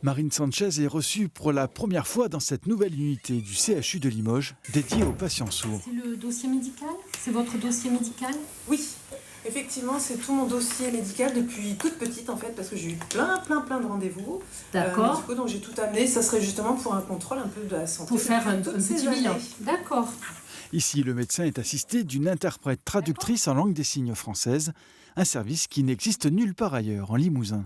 Marine Sanchez est reçue pour la première fois dans cette nouvelle unité du CHU de Limoges dédiée aux patients sourds. C'est le dossier médical? C'est votre dossier médical? Oui, effectivement, c'est tout mon dossier médical depuis toute petite en fait, parce que j'ai eu plein de rendez-vous. D'accord. Du coup, donc j'ai tout amené. Ça serait justement pour un contrôle un peu de la santé. Pour faire un petit bilan. D'accord. Ici, le médecin est assisté d'une interprète traductrice en langue des signes française, un service qui n'existe nulle part ailleurs en Limousin.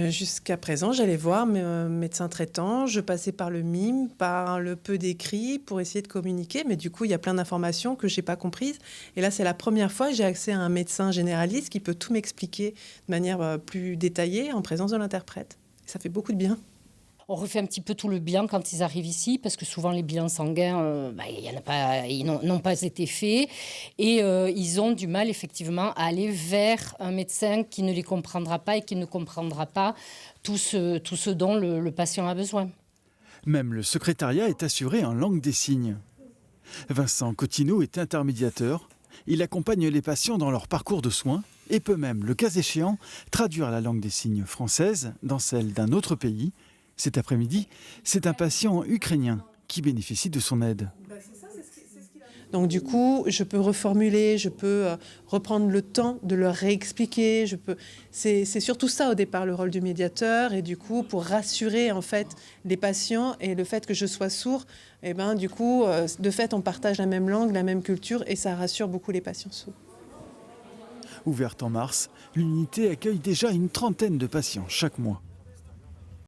Jusqu'à présent, j'allais voir mes médecins traitants, je passais par le mime, par le peu d'écrit pour essayer de communiquer, mais du coup, il y a plein d'informations que je n'ai pas comprises. Et là, c'est la première fois que j'ai accès à un médecin généraliste qui peut tout m'expliquer de manière plus détaillée en présence de l'interprète. Et ça fait beaucoup de bien. On refait un petit peu tout le bilan quand ils arrivent ici, parce que souvent les bilans sanguins, ils n'ont pas été faits. Et ils ont du mal, effectivement, à aller vers un médecin qui ne les comprendra pas et qui ne comprendra pas tout ce dont le patient a besoin. Même le secrétariat est assuré en langue des signes. Vincent Cotineau est intermédiateur. Il accompagne les patients dans leur parcours de soins et peut même, le cas échéant, traduire la langue des signes française dans celle d'un autre pays. Cet après-midi, c'est un patient ukrainien qui bénéficie de son aide. Donc du coup, je peux reformuler, je peux reprendre le temps de leur réexpliquer. C'est surtout ça au départ le rôle du médiateur, et du coup pour rassurer en fait les patients, et le fait que je sois sourd, du coup de fait on partage la même langue, la même culture, et ça rassure beaucoup les patients sourds. Ouverte en mars, l'unité accueille déjà une trentaine de patients chaque mois.